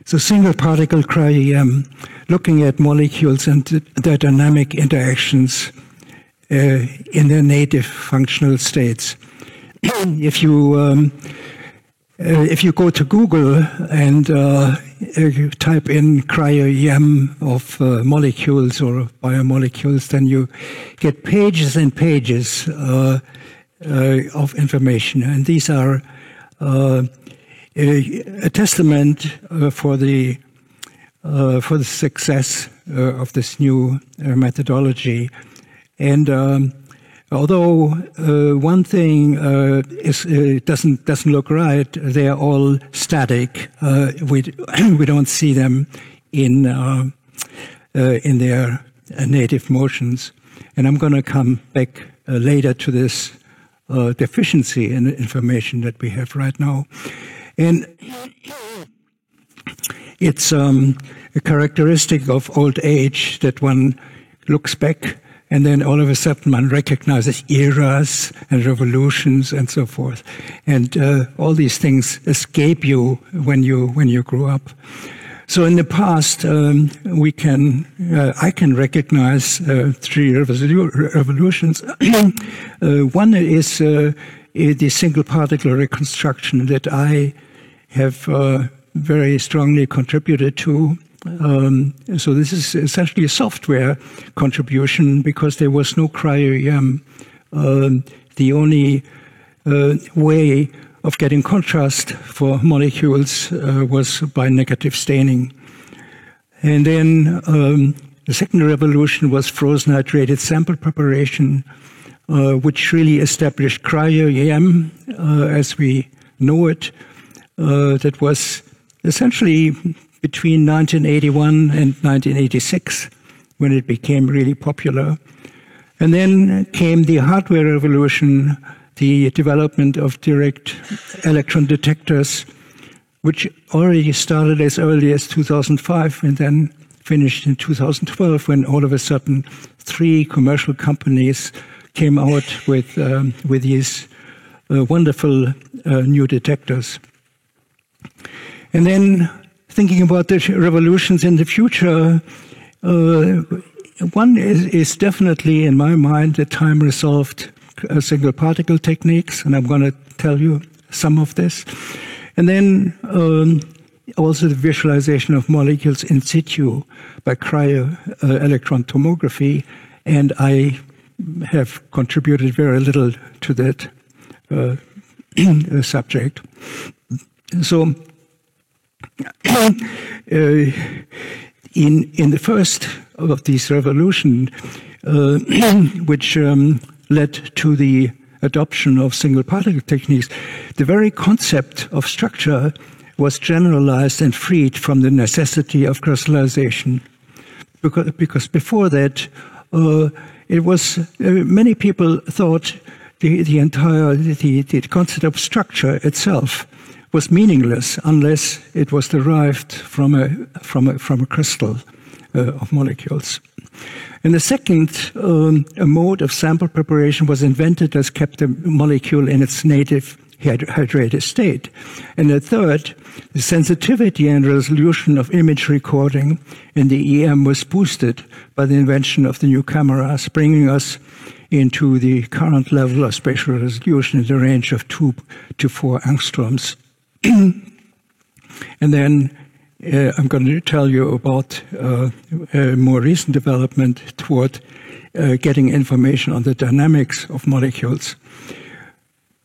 So single particle cryo-EM, looking at molecules and their dynamic interactions in their native functional states. If you go to Google and type in cryo-EM of molecules or biomolecules, then you get pages and pages of information, and these are a testament for the success of this new methodology. And although one thing doesn't look right, they are all static. We don't see them in their native motions. And I'm going to come back later to this deficiency in information that we have right now. And it's a characteristic of old age that one looks back and then all of a sudden one recognizes eras and revolutions and so forth. And all these things escape you when you grow up. So in the past, I can recognize three revolutions. One is the single particle reconstruction that I have very strongly contributed to. So this is essentially a software contribution because there was no cryo-EM. The only way of getting contrast for molecules was by negative staining. And then the second revolution was frozen hydrated sample preparation, which really established cryo-EM as we know it. That was essentially between 1981 and 1986 when it became really popular. And then came the hardware revolution, the development of direct electron detectors, which already started as early as 2005 and then finished in 2012 when all of a sudden 3 commercial companies came out with these wonderful new detectors. And then thinking about the revolutions in the future, one is definitely, in my mind, the time-resolved single particle techniques, and I'm going to tell you some of this. And then also the visualization of molecules in situ by cryo-electron tomography, and I have contributed very little to that subject. So in the first of these revolutions, which led to the adoption of single particle techniques, the very concept of structure was generalized and freed from the necessity of crystallization. Because before that, it was many people thought the concept of structure itself was meaningless unless it was derived from a crystal of molecules. And the second mode of sample preparation was invented that kept the molecule in its native hydrated state. And the third, the sensitivity and resolution of image recording in the EM was boosted by the invention of the new cameras, bringing us into the current level of spatial resolution in the range of 2 to 4 angstroms. And then I'm going to tell you about a more recent development toward getting information on the dynamics of molecules.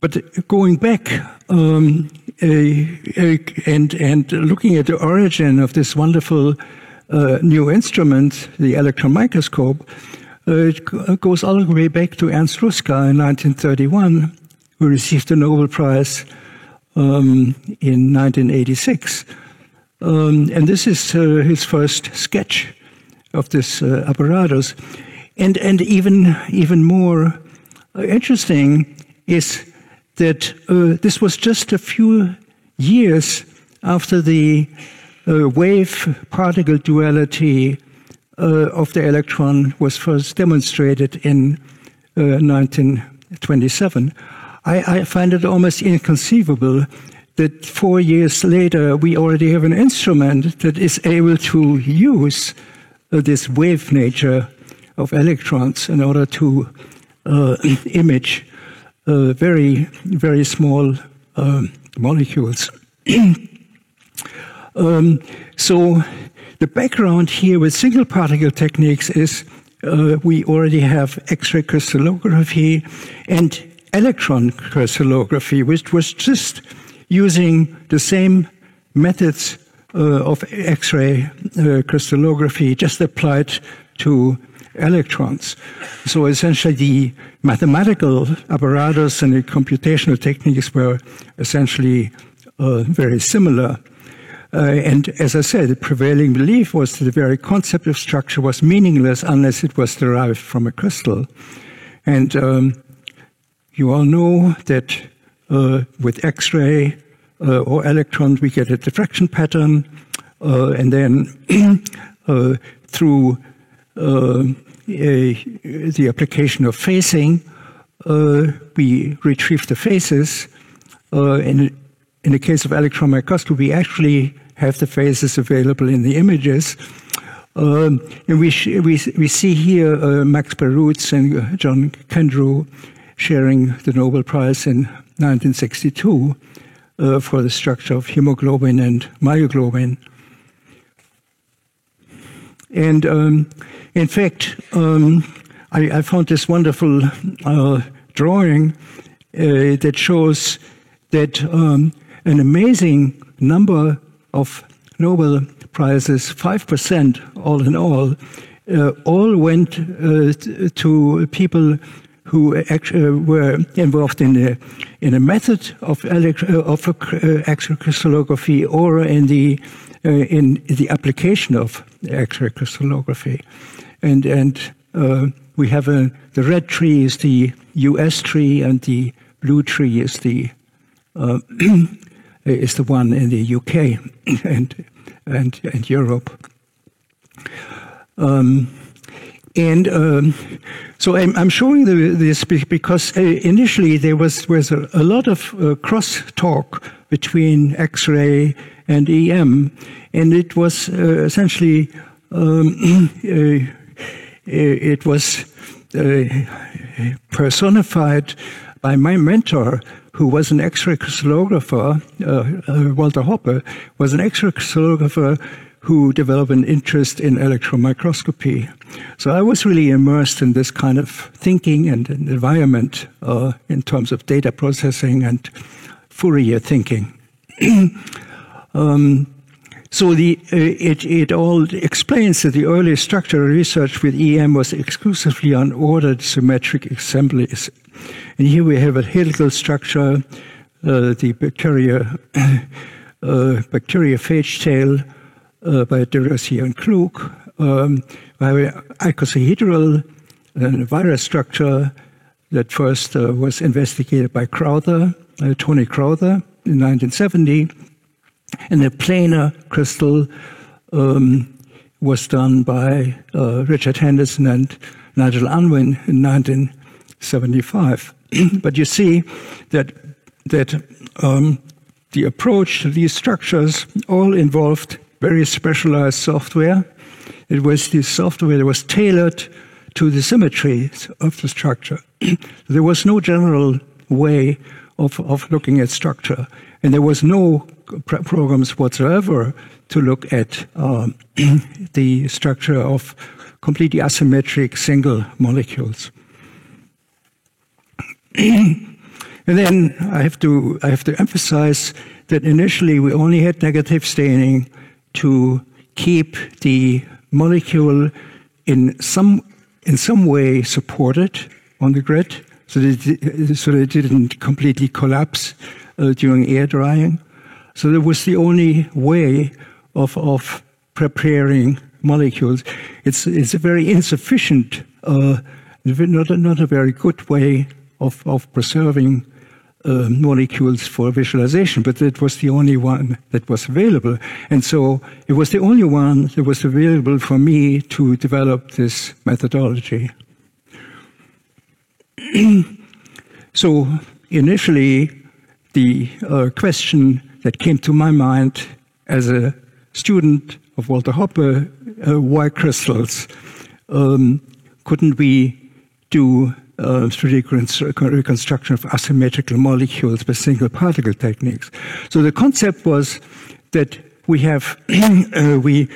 But going back and looking at the origin of this wonderful new instrument, the electron microscope, it goes all the way back to Ernst Ruska in 1931, who received the Nobel Prize in 1986. And this is his first sketch of this apparatus. And even more interesting is that this was just a few years after the wave-particle duality of the electron was first demonstrated in 1927. I find it almost inconceivable that 4 years later we already have an instrument that is able to use this wave nature of electrons in order to image very, very small molecules. So the background here with single particle techniques is we already have X-ray crystallography and electron crystallography, which was just using the same methods of X-ray crystallography, just applied to electrons. So essentially the mathematical apparatus and the computational techniques were essentially very similar. And as I said, the prevailing belief was that the very concept of structure was meaningless unless it was derived from a crystal. And you all know that with X-ray or electrons, we get a diffraction pattern, and then through the application of phasing, we retrieve the phases. In the case of electron microscopy, we actually have the phases available in the images. And we see here Max Perutz and John Kendrew sharing the Nobel Prize in 1962 for the structure of hemoglobin and myoglobin. And in fact, I found this wonderful drawing that shows that an amazing number of Nobel Prizes, 5% all in all went to people who actually were involved in a method of X-ray crystallography or in the application of X-ray crystallography, and we have the red tree is the U.S. tree, and the blue tree is the one in the U.K. and Europe. So I'm showing this because initially there was a lot of cross-talk between X-ray and EM, and it was essentially it was personified by my mentor, who was an X-ray crystallographer. Walter Hoppe was an X-ray crystallographer who developed an interest in electron microscopy. So I was really immersed in this kind of thinking and environment in terms of data processing and Fourier thinking. So it all explains that the early structural research with EM was exclusively on ordered symmetric assemblies. And here we have a helical structure, the bacteriophage tail by Dürressier and Klug, by icosahedral virus structure that first was investigated by Crowther, Tony Crowther in 1970. And the planar crystal was done by Richard Henderson and Nigel Unwin in 1975. But you see that the approach to these structures all involved very specialized software. It was the software that was tailored to the symmetry of the structure. There was no general way of looking at structure, and there was no programs whatsoever to look at the structure of completely asymmetric single molecules. And then I have to emphasize that initially we only had negative staining to keep the molecule in some way supported on the grid, so that it didn't completely collapse during air drying. So that was the only way of preparing molecules. It's a very insufficient, not a very good way of preserving molecules for visualization, but it was the only one that was available. And so it was the only one that was available for me to develop this methodology. So initially, the question that came to my mind as a student of Walter Hoppe, why crystals? Couldn't we do 3D reconstruction of asymmetrical molecules by single particle techniques? So the concept was that we have we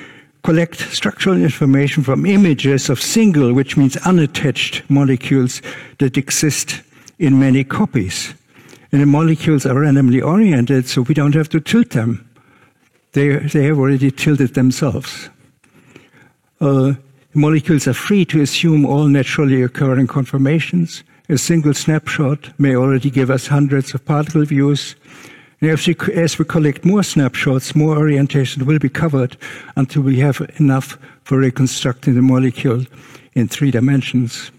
collect structural information from images of single, which means unattached molecules that exist in many copies. And the molecules are randomly oriented, so we don't have to tilt them. They have already tilted themselves. Molecules are free to assume all naturally occurring conformations. A single snapshot may already give us hundreds of particle views. And as we collect more snapshots, more orientation will be covered until we have enough for reconstructing the molecule in 3 dimensions.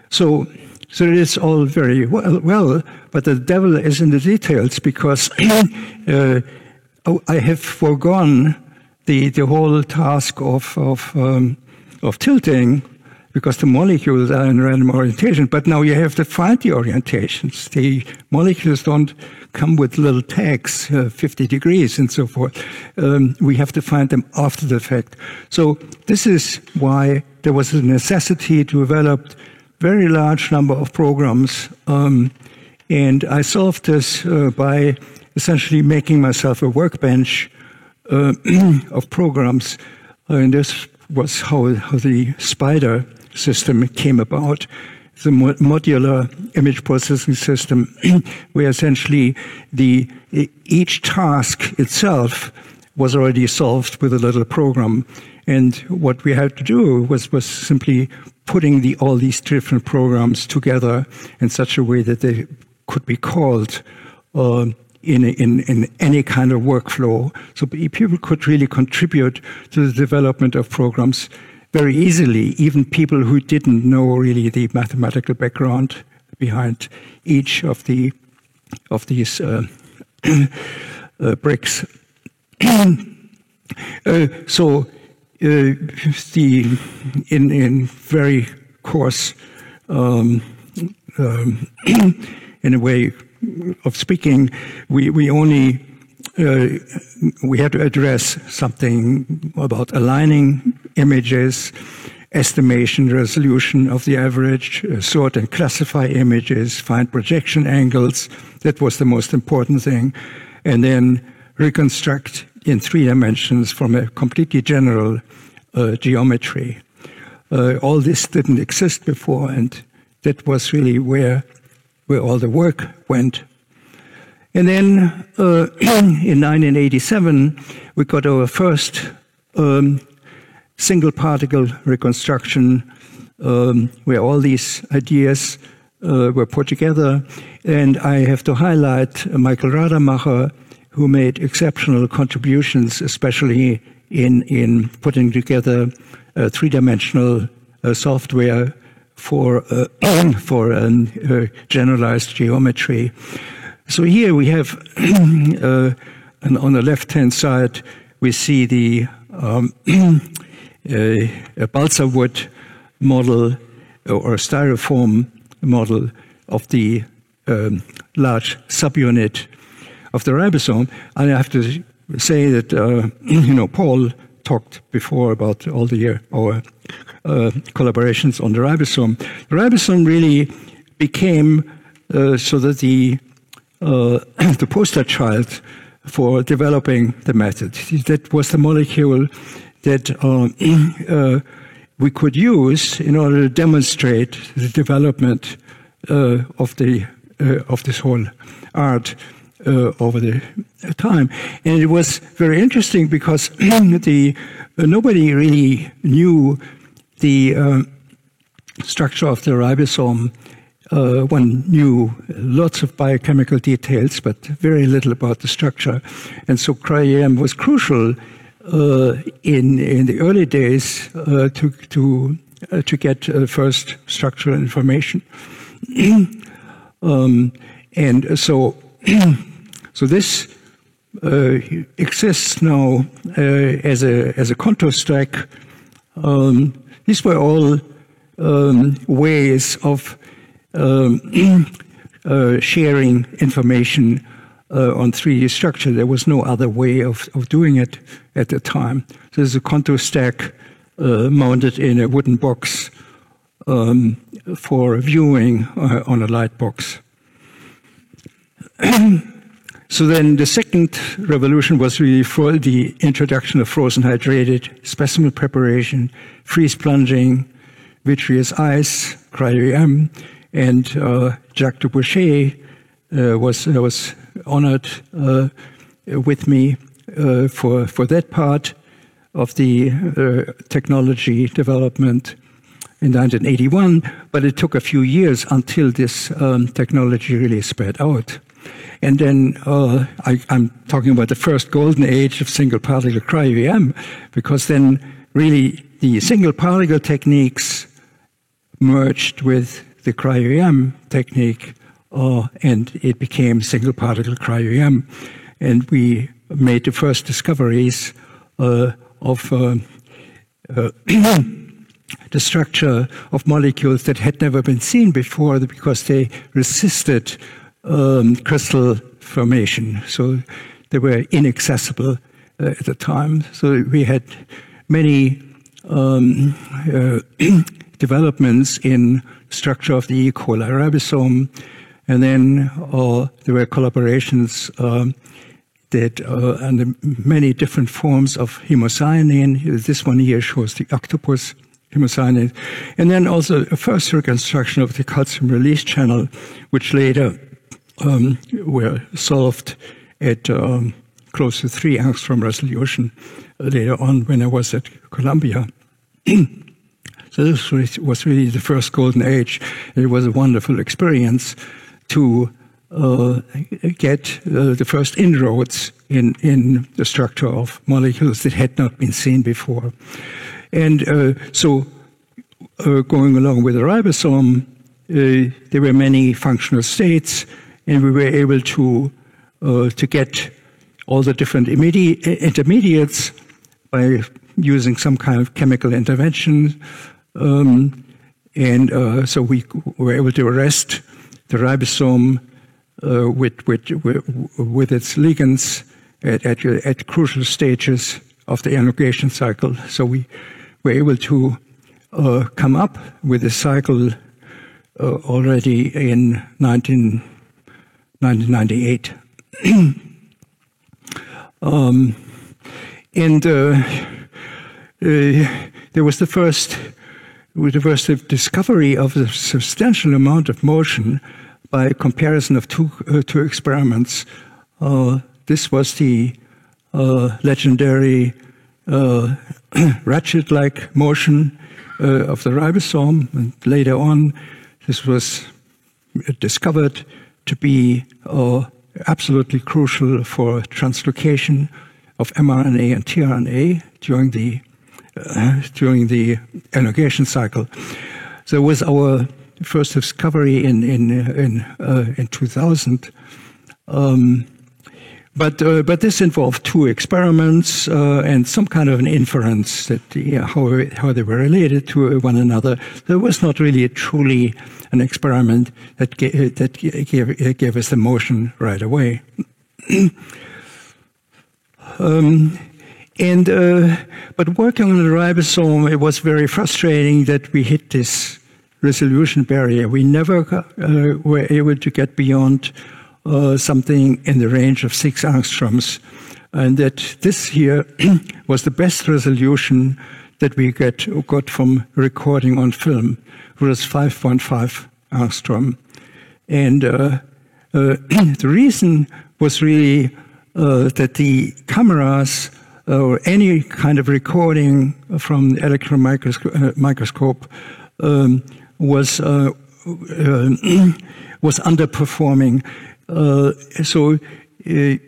So it is all very well, but the devil is in the details, because I have foregone the whole task of tilting, because the molecules are in random orientation, but now you have to find the orientations. The molecules don't come with little tags, 50 degrees and so forth. We have to find them after the fact. So this is why there was a necessity to develop very large number of programs, and I solved this by essentially making myself a workbench of programs, and this was how the SPIDER system came about. It's a modular image processing system where essentially each task itself was already solved with a little program. And what we had to do was simply putting all these different programs together in such a way that they could be called in any kind of workflow. So people could really contribute to the development of programs very easily, even people who didn't know really the mathematical background behind each of these bricks. In very coarse, in a way of speaking, we only we had to address something about aligning images, estimation, resolution of the average, sort and classify images, find projection angles. That was the most important thing. And then reconstruct in 3 dimensions from a completely general geometry. All this didn't exist before, and that was really where all the work went. And then in 1987, we got our first single particle reconstruction, where all these ideas were put together. And I have to highlight Michael Rademacher, who made exceptional contributions, especially in putting together 3-dimensional software for generalized geometry. So here we have, and on the left-hand side, we see the balsa wood model or styrofoam model of the large subunit of the ribosome. And I have to say that, Paul talked before about all our collaborations on the ribosome. The ribosome really became so that the poster child for developing the method. That was the molecule that we could use in order to demonstrate the development of this whole art over the time. And it was very interesting because nobody really knew the structure of the ribosome. One knew lots of biochemical details, but very little about the structure. And so cryo-EM was crucial in the early days to get first structural information. And so this exists now as a contour stack. These were all ways of sharing information on 3D structure. There was no other way of doing it at the time. So there's a contour stack mounted in a wooden box for viewing on a light box. So then the second revolution was really for the introduction of frozen hydrated specimen preparation, freeze plunging, vitreous ice, cryo-EM, and Jacques Dubochet was honored with me for that part of the technology development in 1981, but it took a few years until this technology really spread out. And then I'm talking about the first golden age of single particle cryo-EM, because then really the single particle techniques merged with the cryo-EM technique, and it became single particle cryo-EM. And we made the first discoveries of the structure of molecules that had never been seen before because they resisted crystal formation. So they were inaccessible at the time. So we had many developments in structure of the E. coli ribosome, and then there were collaborations that under many different forms of hemocyanin. This one here shows the octopus hemocyanin, and then also a first reconstruction of the calcium release channel, which later were solved at close to 3 angstrom resolution later on when I was at Columbia. So this was really the first golden age. It was a wonderful experience to get the first inroads in the structure of molecules that had not been seen before. And so going along with the ribosome, there were many functional states, and we were able to get all the different intermediates by using some kind of chemical intervention. So we were able to arrest the ribosome with its ligands at crucial stages of the elongation cycle. So we were able to come up with a cycle already in 1998. There was the first discovery of a substantial amount of motion by comparison of two experiments. This was the legendary ratchet-like motion of the ribosome, and later on this was discovered to be absolutely crucial for translocation of mRNA and tRNA during the elongation cycle. So it was our first discovery in 2000. But this involved 2 experiments and some kind of an inference that how they were related to one another. There was not really truly an experiment that gave us the motion right away. But working on the ribosome, it was very frustrating that we hit this resolution barrier. We never were able to get beyond something in the range of 6 angstroms, and that this here was the best resolution that we got from recording on film. It was 5.5 angstrom, and the reason was really that the cameras or any kind of recording from the electron microscope was underperforming. So the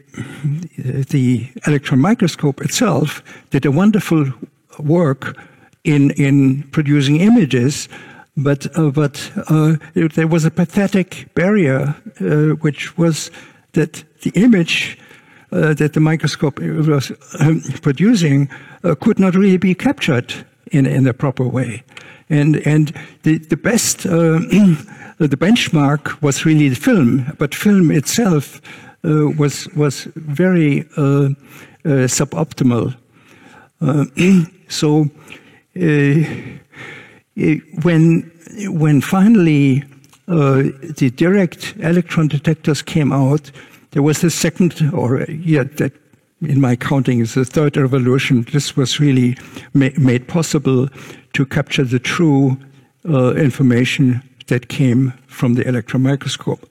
electron microscope itself did a wonderful work in producing images, but there was a pathetic barrier, which was that the image that the microscope was producing could not really be captured in a proper way. And the best, the benchmark was really the film, but film itself was very suboptimal. So when finally the direct electron detectors came out, there was the second, or that in my counting is the third revolution. This was really made possible to capture the true information that came from the electron microscope.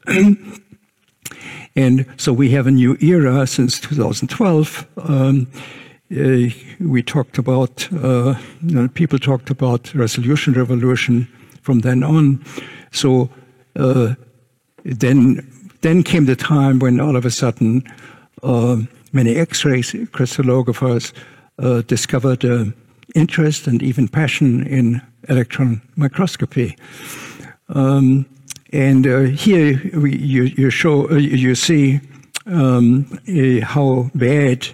And so we have a new era since 2012. We talked about, people talked about resolution revolution from then on. So then came the time when all of a sudden many X-ray crystallographers discovered interest and even passion in electron microscopy. And here you see how bad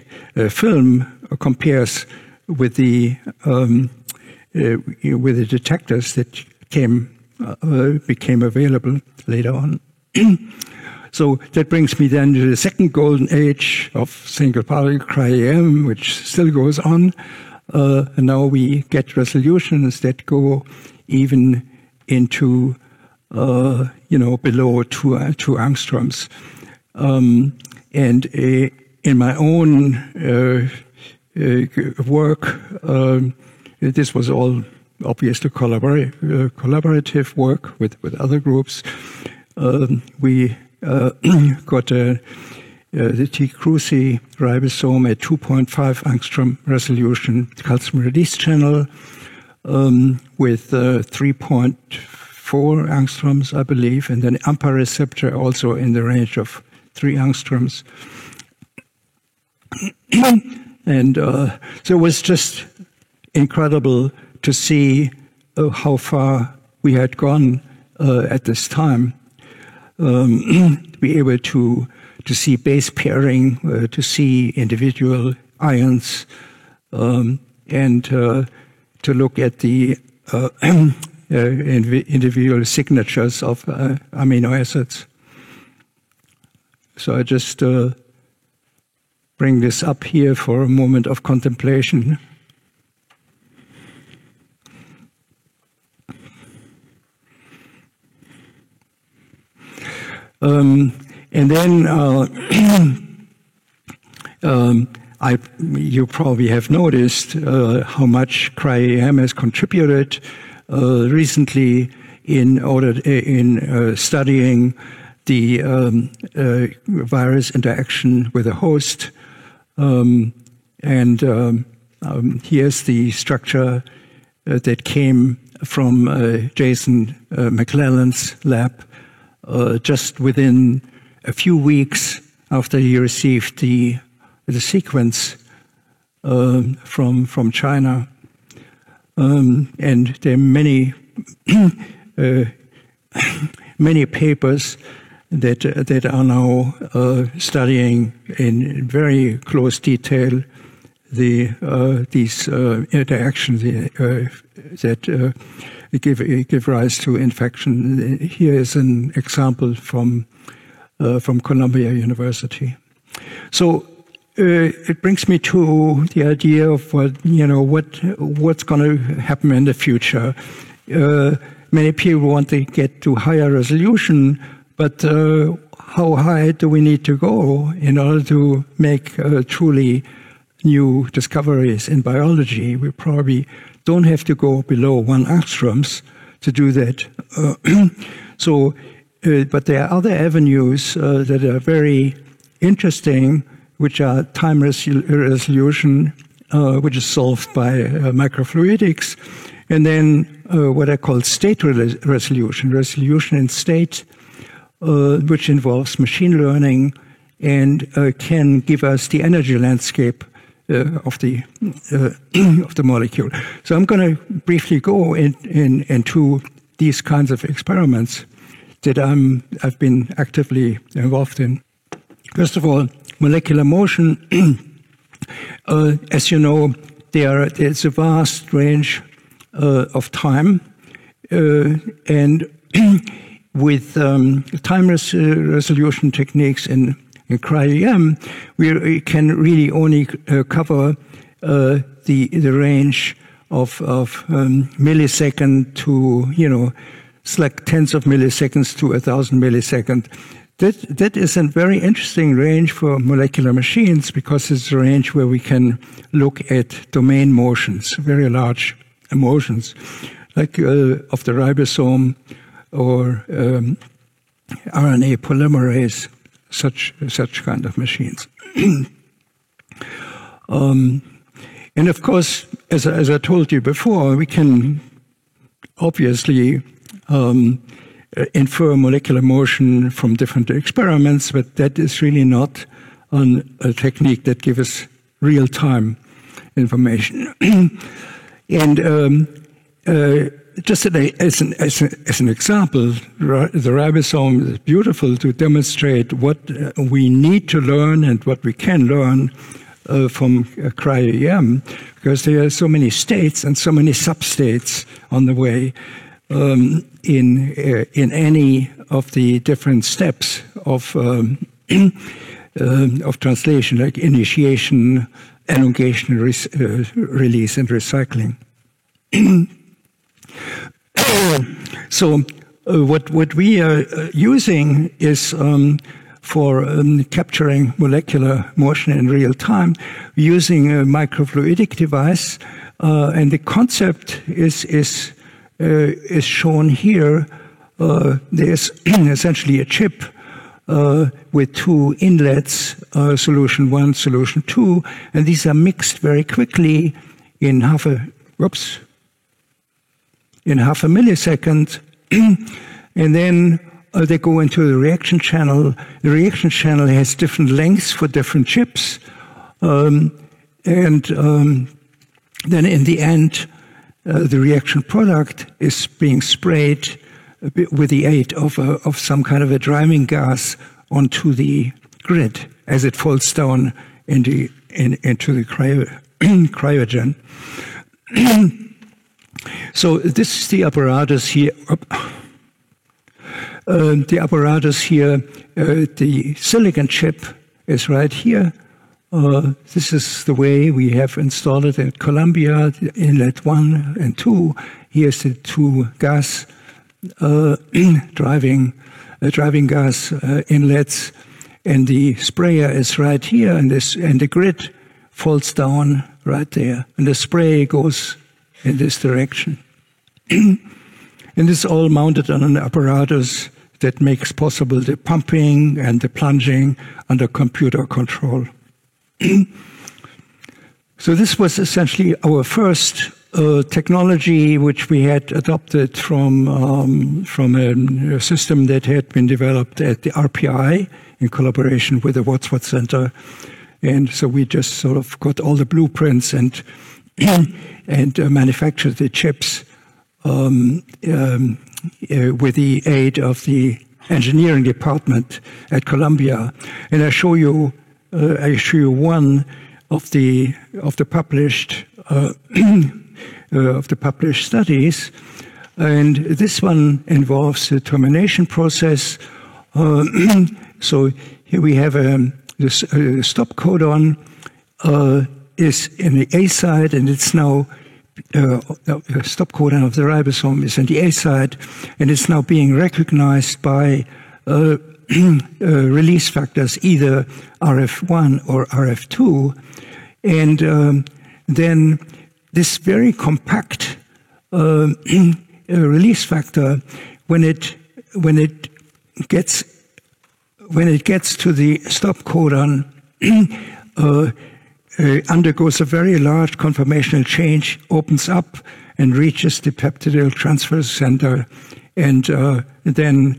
film compares with the detectors that became available later on. So that brings me then to the second golden age of single particle cryo-EM, which still goes on. And now we get resolutions that go even into below 2 angstroms. And in my own work, this was all obviously collaborative work with other groups. We got the T-Cruci ribosome at 2.5 angstrom resolution calcium release channel with 3.4 angstroms, I believe, and then AMPA receptor also in the range of 3 angstroms. And so it was just incredible to see how far we had gone at this time. To be able to see base pairing, to see individual ions, and to look at the individual signatures of amino acids. So I just bring this up here for a moment of contemplation. And then you probably have noticed how much cryo-EM has contributed recently in studying the virus interaction with a host. Here's the structure that came from Jason McClelland's lab. Just within a few weeks after he received the sequence from China, and there are many many papers that are now studying in very close detail these interactions that give rise to infection. Here is an example from Columbia University. So it brings me to the idea of what's going to happen in the future. Many people want to get to higher resolution, but how high do we need to go in order to make truly new discoveries in biology? We probably don't have to go below 1 angstroms to do that. But there are other avenues that are very interesting, which are time resolution, which is solved by microfluidics, and then what I call state resolution in state, which involves machine learning and can give us the energy landscape of the molecule. So I'm going to briefly go into these kinds of experiments that I've been actively involved in. First of all, molecular motion. As you know, there's a vast range of time, and with time resolution techniques in In cryo-EM, we can really only cover the range of millisecond to, it's like tens of milliseconds to 1,000 milliseconds. That is a very interesting range for molecular machines because it's a range where we can look at domain motions, very large motions, like of the ribosome or RNA polymerase, such kind of machines. And of course, as I told you before, we can obviously infer molecular motion from different experiments, but that is really not a technique that gives us real-time information. And just as an example, the ribosome is beautiful to demonstrate what we need to learn and what we can learn from cryo-EM, because there are so many states and so many substates on the way in any of the different steps of translation, like initiation, elongation, release, and recycling. So what we are using is for capturing molecular motion in real time, using a microfluidic device, and the concept is shown here. There's essentially a chip with two inlets, solution 1, solution 2, and these are mixed very quickly in half a millisecond, and then they go into the reaction channel. The reaction channel has different lengths for different chips, and then in the end, the reaction product is being sprayed with the aid of some kind of a driving gas onto the grid as it falls down into the cryogen. So this is the apparatus here. The silicon chip is right here. This is the way we have installed it at Columbia, inlet 1 and 2. Here's the two gas driving gas inlets, and the sprayer is right here, and the grid falls down right there, and the spray goes in this direction. And it's all mounted on an apparatus that makes possible the pumping and the plunging under computer control. So this was essentially our first technology, which we had adopted from a system that had been developed at the RPI in collaboration with the Wadsworth Center. And so we just sort of got all the blueprints and manufactured the chips with the aid of the engineering department at Columbia. And I show you one of the published studies, and this one involves the termination process. So here we have this stop codon is in the A side, and it's now stop codon of the ribosome is in the A side, and it's now being recognized by release factors, either RF1 or RF2, and then this very compact release factor, when it gets to the stop codon, undergoes a very large conformational change, opens up, and reaches the peptidyl transfer center, and then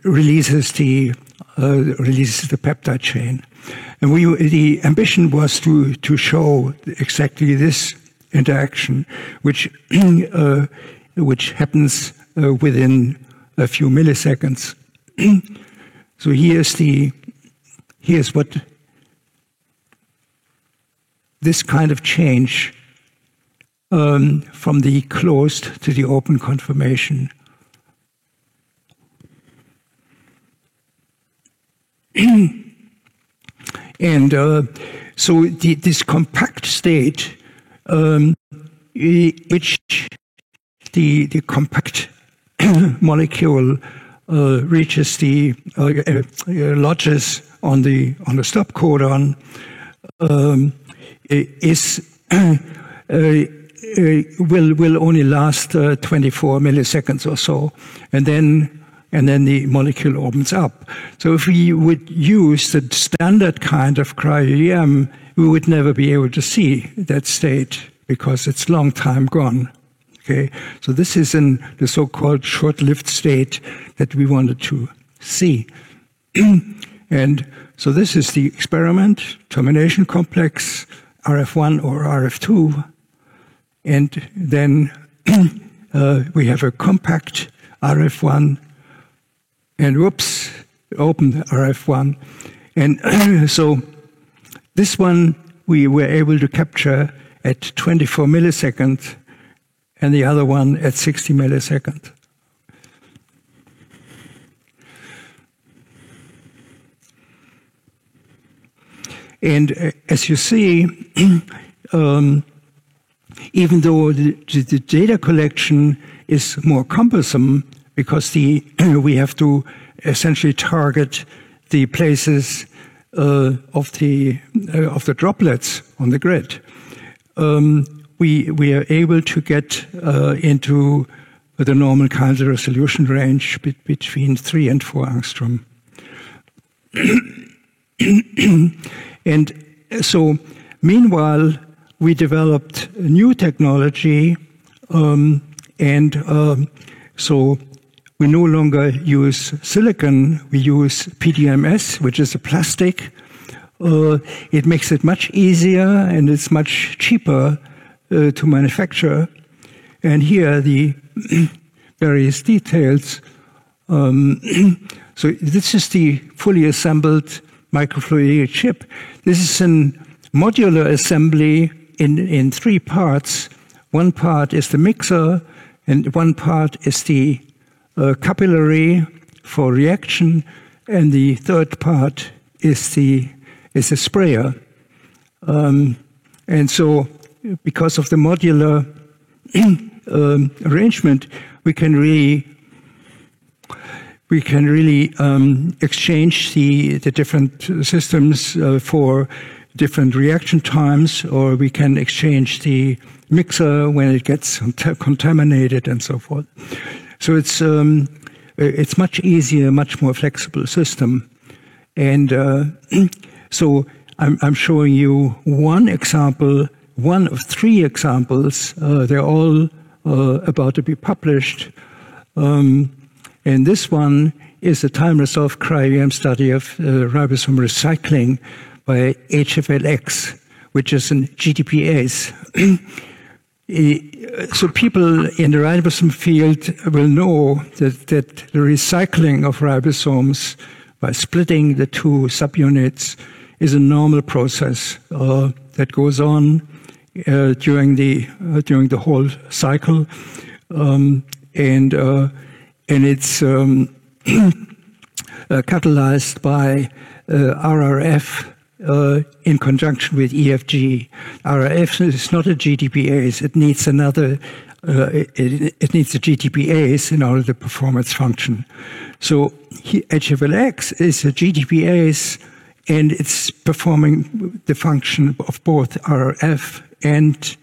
releases the peptide chain. And the ambition was to show exactly this interaction, which happens within a few milliseconds. So here's what this kind of change from the closed to the open conformation. And so this compact state, which the compact molecule reaches the lodges on the stop codon, will only last 24 milliseconds or so, and then the molecule opens up. So if we would use the standard kind of cryo-EM, we would never be able to see that state because it's long time gone. Okay, so this is in the so-called short-lived state that we wanted to see. And so this is the experiment, termination complex, RF1 or RF2. And then we have a compact RF1, and whoops, open RF1. And so this one we were able to capture at 24 milliseconds, and the other one at 60 milliseconds. And as you see, even though the data collection is more cumbersome because we have to essentially target the places of the droplets on the grid, we are able to get into the normal kinds of resolution range between 3 and 4 angstrom. And so, meanwhile, we developed a new technology, so we no longer use silicon, we use PDMS, which is a plastic. It makes it much easier and it's much cheaper to manufacture. And here are the various details. So this is the fully assembled microfluidic chip. This is a modular assembly in 3 parts. One part is the mixer, and one part is the capillary for reaction, and the third part is the sprayer. And so, because of the modular arrangement, we can really exchange the different systems for different reaction times, or we can exchange the mixer when it gets contaminated and so forth. So it's much easier, much more flexible system. And so I'm showing you one example, one of 3 examples. They're all about to be published. And this one is a time-resolved cryo-EM study of ribosome recycling by HFLX, which is in GTPase. So people in the ribosome field will know that the recycling of ribosomes by splitting the 2 subunits is a normal process that goes on during the whole cycle, and it's catalyzed by RRF in conjunction with EFG. RRF is not a GTPase; it needs another. It needs a GTPase in order to perform its function. So HFLX is a GTPase, and it's performing the function of both RRF and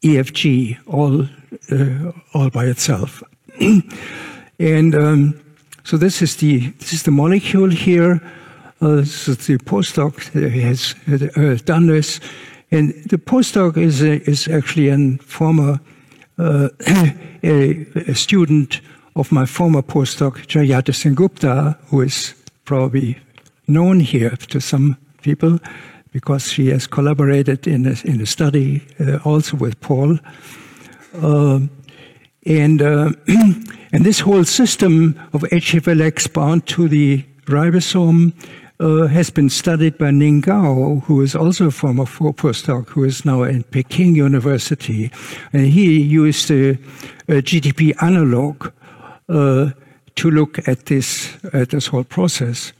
EFG all by itself. And so this is the molecule here. This is the postdoc that has done this, and the postdoc is actually a former a student of my former postdoc Jayati Sengupta, who is probably known here to some people because she has collaborated in a study also with Paul. And this whole system of HFLX bound to the ribosome has been studied by Ning Gao, who is also a former postdoc, who is now in Peking University. And he used a GTP analog to look at this whole process.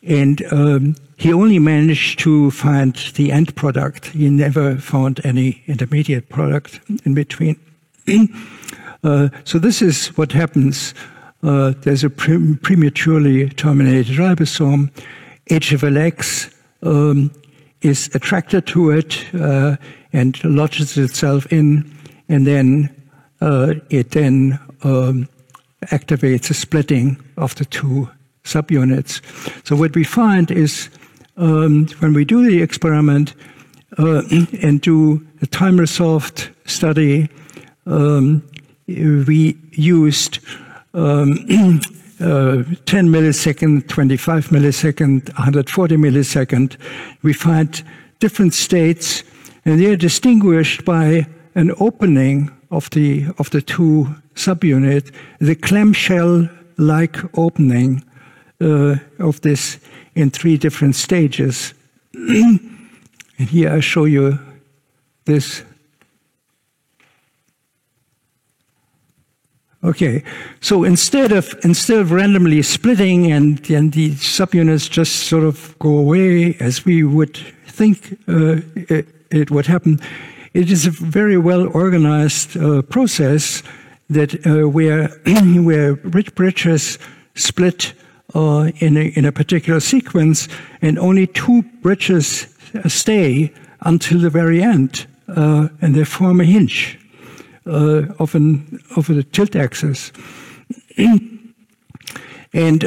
And he only managed to find the end product. He never found any intermediate product in between. So this is what happens. There's a prematurely terminated ribosome. HFLX is attracted to it and lodges itself in, and then it then activates a splitting of the two subunits. So what we find is when we do the experiment and do the time-resolved study, we used 10 millisecond, 25 millisecond, 140 millisecond. We find different states, and they are distinguished by an opening of the two subunit, the clamshell-like opening of this in 3 different stages. And here I show you this. Okay, so instead of randomly splitting and the subunits just sort of go away as we would think it would happen, it is a very well organized process that where bridges split in a particular sequence, and only 2 bridges stay until the very end, and they form a hinge of the tilt axis. And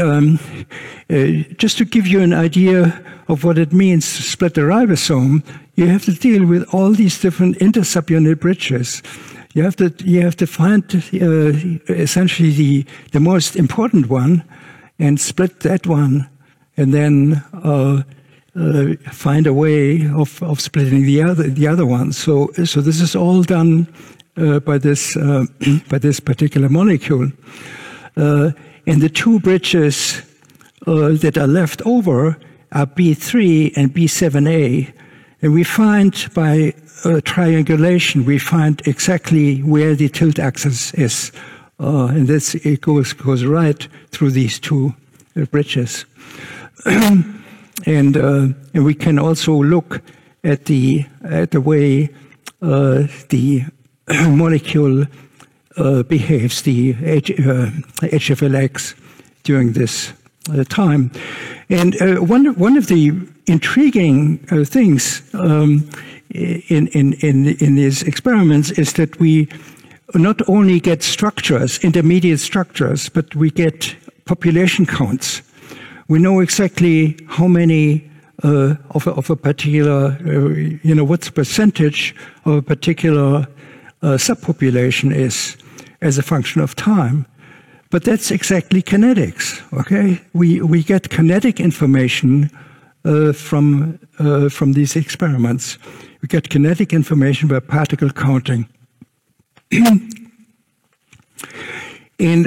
just to give you an idea of what it means to split the ribosome, you have to deal with all these different intersubunit bridges. You have to find essentially the most important one and split that one, and then find a way of splitting the other one. So this is all done by this particular molecule. And the 2 bridges that are left over are B3 and B7A. And we find by triangulation, we find exactly where the tilt axis is. And it goes right through these 2 bridges. And we can also look at the way the molecule behaves, the HFLX, during this time. And one of the intriguing things in these experiments is that we not only get structures, intermediate structures, but we get population counts. We know exactly how many of a particular, what the percentage of a particular subpopulation is as a function of time. But that's exactly kinetics, okay? We get kinetic information from these experiments. We get kinetic information by particle counting. And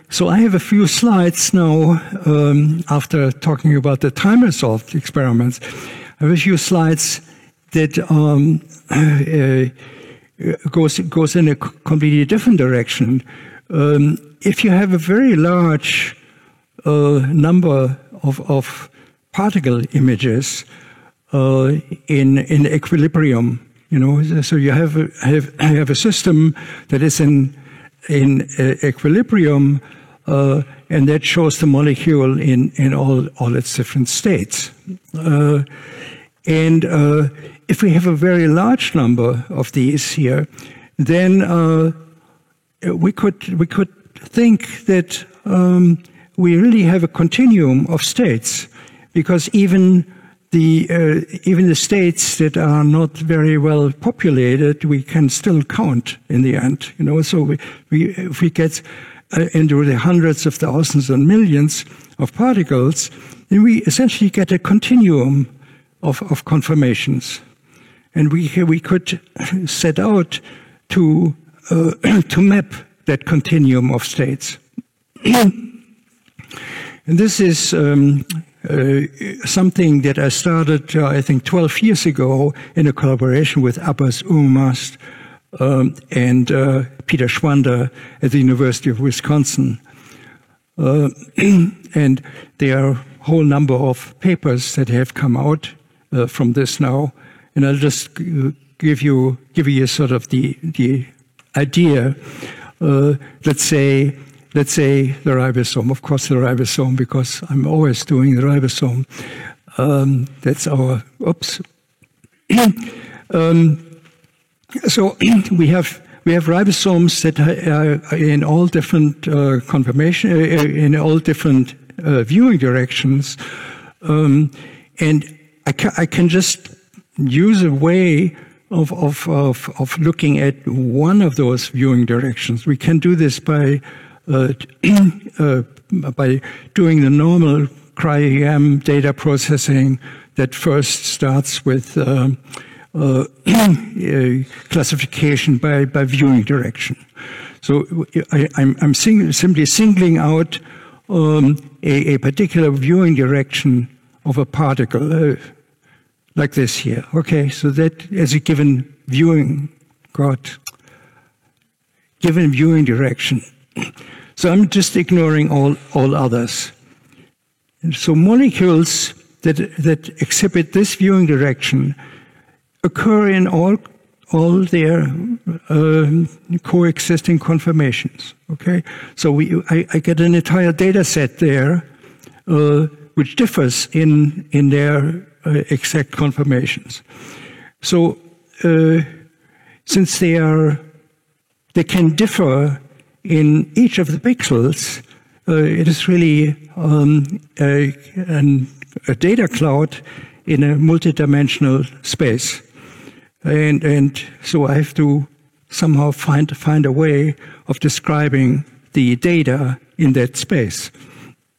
so I have a few slides now, after talking about the time-resolved experiments. I have a few slides that goes in a completely different direction. If you have a very large number of particle images in equilibrium, so you have a system that is in equilibrium, and that shows the molecule in all its different states. And if we have a very large number of these here, then we could think that we really have a continuum of states, because even the states that are not very well populated, we can still count in the end. So if we get into the hundreds of thousands and millions of particles, then we essentially get a continuum of conformations, and we could set out to map that continuum of states. And this is something that I started, I think, 12 years ago in a collaboration with Abbas Oumast and Peter Schwander at the University of Wisconsin. And they are whole number of papers that have come out from this now, and I'll just give you sort of the idea. Let's say the ribosome. Of course, the ribosome, because I'm always doing the ribosome. That's our oops. So we have ribosomes that are in all different conformation, in all different viewing directions, and I can just use a way of looking at one of those viewing directions. We can do this by doing the normal cryo-EM data processing that first starts with classification by viewing direction. So I'm simply singling out a particular viewing direction of a particle, like this here. Okay, so that as a given viewing direction. So I'm just ignoring all others. And so molecules that exhibit this viewing direction occur in all their coexisting conformations. Okay, so I get an entire data set there, which differs in their exact conformations. So since they can differ in each of the pixels, it is really a data cloud in a multidimensional space. And so I have to somehow find a way of describing the data in that space.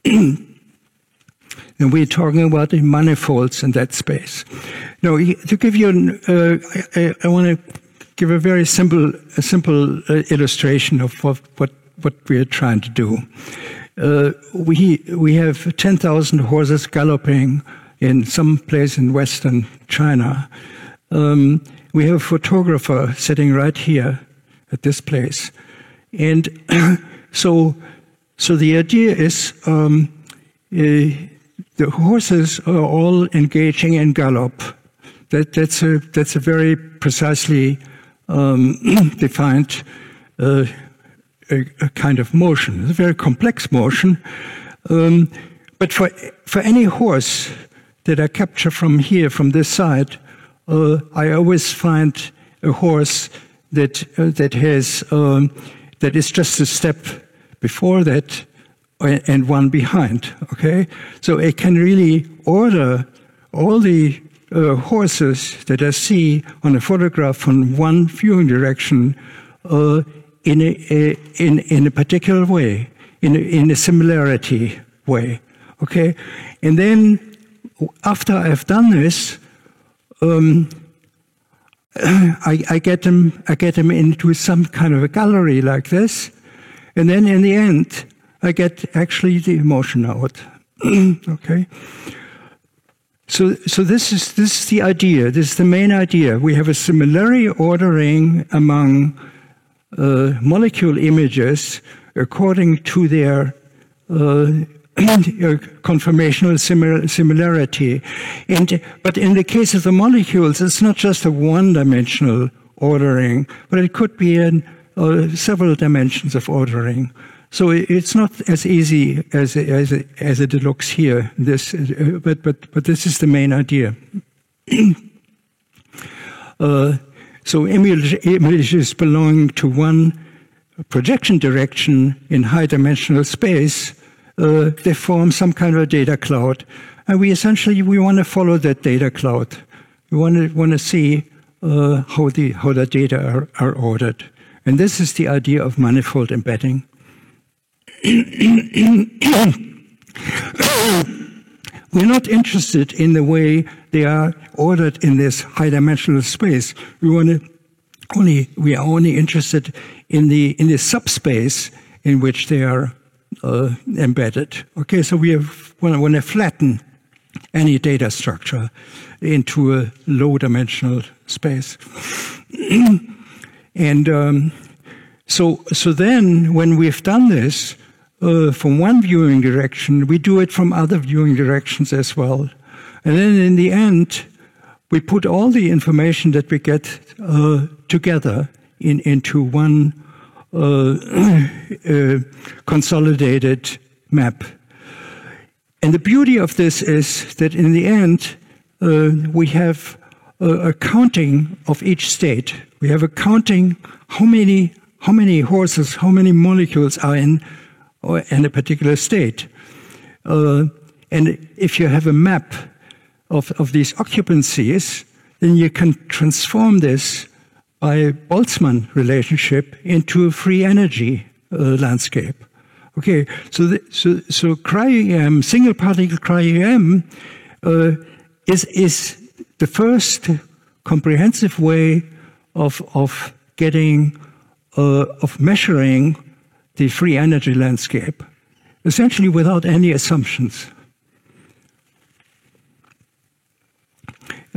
And we're talking about the manifolds in that space. Now, to give you I want to give a very simple illustration of what we're trying to do. We have 10,000 horses galloping in some place in western China. We have a photographer sitting right here at this place. And so the idea is the horses are all engaging in gallop. That's a very precisely defined a kind of motion. It's a very complex motion. But for any horse that I capture from here, from this side, I always find a horse that is just a step before that and one behind. Okay, so I can really order all the horses that I see on a photograph from one viewing direction in a particular way, in a similarity way. Okay, and then after I've done this, I get them into some kind of a gallery like this, and then in the end, I get actually the motion out. Okay. So this is the idea. This is the main idea. We have a similarity ordering among molecule images according to their conformational similarity. But in the case of the molecules, it's not just a one-dimensional ordering, but it could be in several dimensions of ordering. So it's not as easy as it looks here. But this is the main idea. So images belonging to one projection direction in high-dimensional space, they form some kind of a data cloud, and we want to follow that data cloud. We want to see how the data are ordered, and this is the idea of manifold embedding. We're not interested in the way they are ordered in this high-dimensional space. We are only interested in the subspace in which they are embedded. Okay, so we want to flatten any data structure into a low-dimensional space, and so then when we've done this, from one viewing direction, we do it from other viewing directions as well. And then in the end, we put all the information that we get together into one consolidated map. And the beauty of this is that in the end, we have a counting of each state. We have a counting how many horses, how many molecules are in a particular state. And if you have a map of these occupancies, then you can transform this by a Boltzmann relationship into a free energy landscape. Okay, so cryo-EM, single particle cryo-EM, is the first comprehensive way of getting of measuring the free energy landscape, essentially without any assumptions.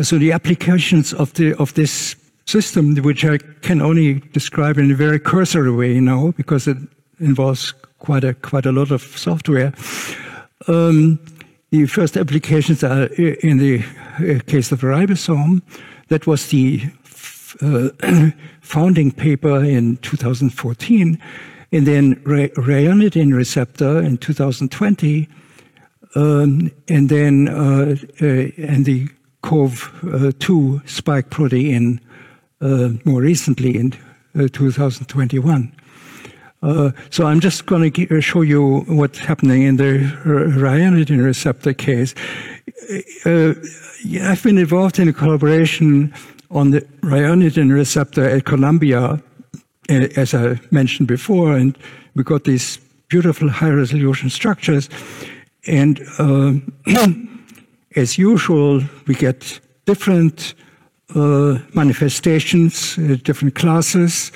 So the applications of this system, which I can only describe in a very cursory way now, because it involves quite a lot of software. The first applications are in the case of ribosome. That was the founding paper in 2014, and then ryanodine receptor in 2020, and then and the COV2 spike protein more recently in 2021. So I'm just going to show you what's happening in the ryanodine receptor case. I've been involved in a collaboration on the ryanodine receptor at Columbia, as I mentioned before, and we got these beautiful high-resolution structures. And as usual, we get different manifestations, different classes,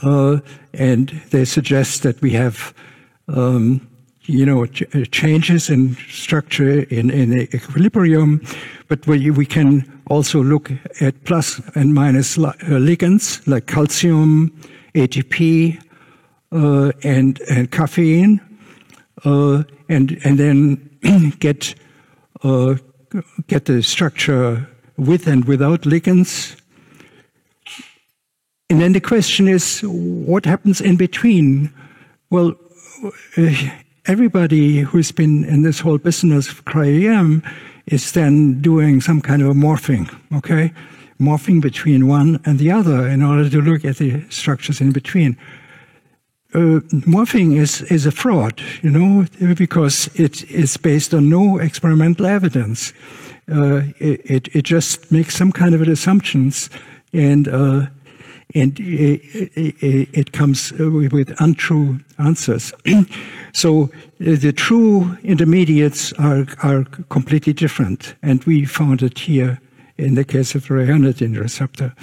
and they suggest that we have, changes in structure in equilibrium, but we can also look at plus and minus ligands like calcium, ATP, and caffeine, and then get the structure with and without ligands. And then the question is, what happens in between? Well, everybody who's been in this whole business of cryo-EM is then doing some kind of a morphing, okay? Morphing between one and the other in order to look at the structures in between. Morphing is a fraud, because it is based on no experimental evidence. It just makes some kind of assumptions, and it comes with untrue answers. So the true intermediates are completely different, and we found it here in the case of ryanodine receptor.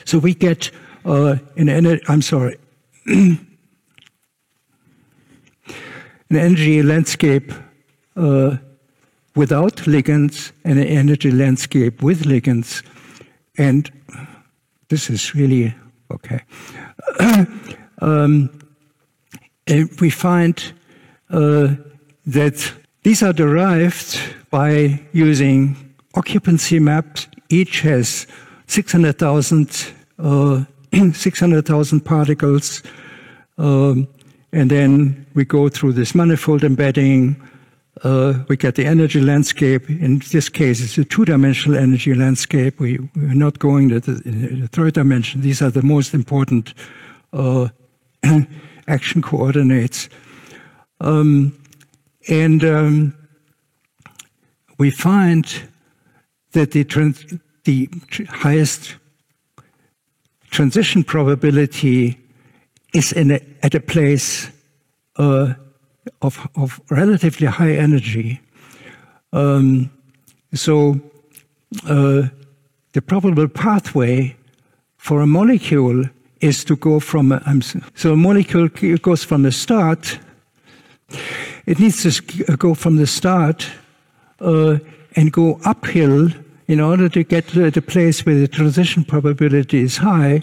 So we get an energy landscape without ligands and an energy landscape with ligands, and this is really okay. We find that these are derived by using occupancy maps. Each has 600,000 particles, and then we go through this manifold embedding. We get the energy landscape. In this case, it's a two-dimensional energy landscape. We're not going to the third dimension. These are the most important action coordinates. We find that the highest transition probability is at a place of relatively high energy. So the probable pathway for a molecule is to go from so a molecule goes from the start. It needs to go from the start and go uphill in order to get to the place where the transition probability is high,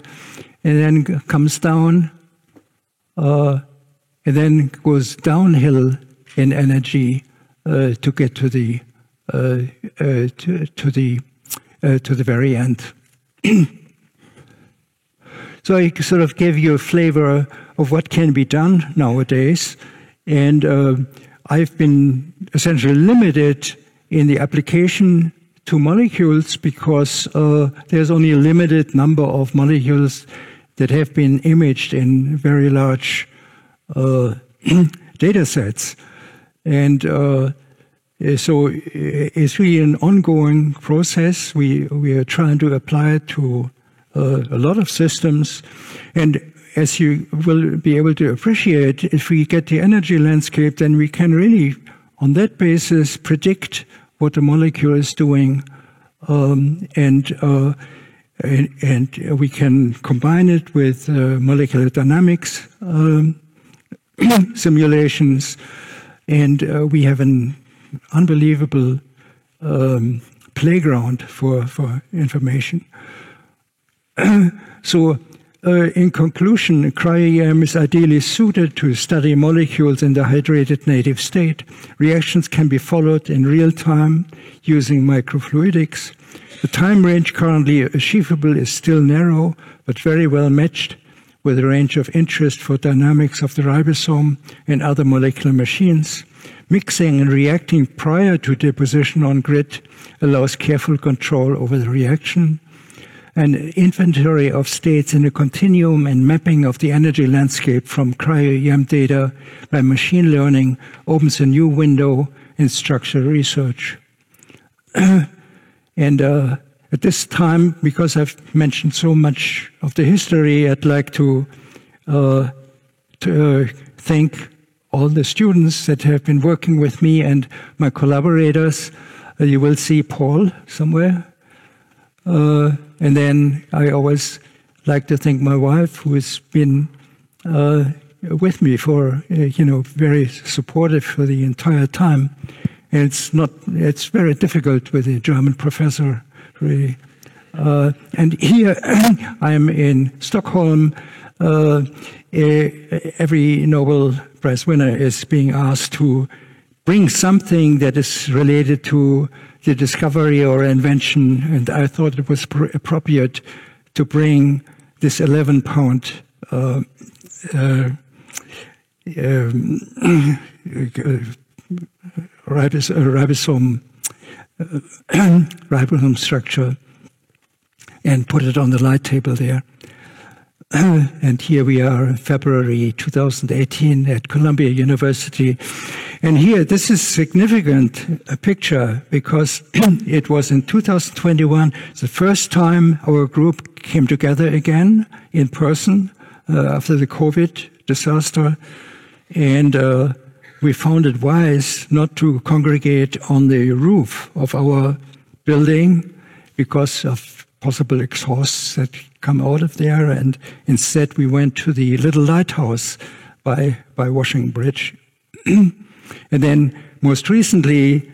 and then comes down and then goes downhill in energy to get to the very end. So I sort of gave you a flavor of what can be done nowadays, and I've been essentially limited in the application to molecules because there's only a limited number of molecules that have been imaged in very large data sets. And so it's really an ongoing process. We are trying to apply it to a lot of systems. And as you will be able to appreciate, if we get the energy landscape, then we can really, on that basis, predict what the molecule is doing, and we can combine it with molecular dynamics simulations, and we have an unbelievable playground for information. So, in conclusion, cryo-EM is ideally suited to study molecules in the hydrated native state. Reactions can be followed in real time using microfluidics. The time range currently achievable is still narrow, but very well matched with a range of interest for dynamics of the ribosome and other molecular machines. Mixing and reacting prior to deposition on grid allows careful control over the reaction. An inventory of states in a continuum and mapping of the energy landscape from cryo-EM data by machine learning opens a new window in structural research. And at this time, because I've mentioned so much of the history, I'd like to thank all the students that have been working with me and my collaborators. You will see Paul somewhere. And then I always like to thank my wife, who has been with me for, very supportive for the entire time. And it's very difficult with a German professor, really. And here I am in Stockholm. Every Nobel Prize winner is being asked to bring something that is related to the discovery or invention, and I thought it was appropriate to bring this 11-pound ribosome structure and put it on the light table there. And here we are in February 2018 at Columbia University. And here, this is significant, a picture, because it was in 2021, the first time our group came together again in person after the COVID disaster. And we found it wise not to congregate on the roof of our building because of possible exhausts that come out of there. And instead, we went to the little lighthouse by Washington Bridge. And then, most recently,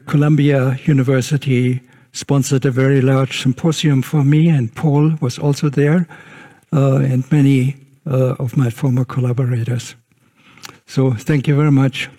Columbia University sponsored a very large symposium for me, and Paul was also there, and many of my former collaborators. So, thank you very much.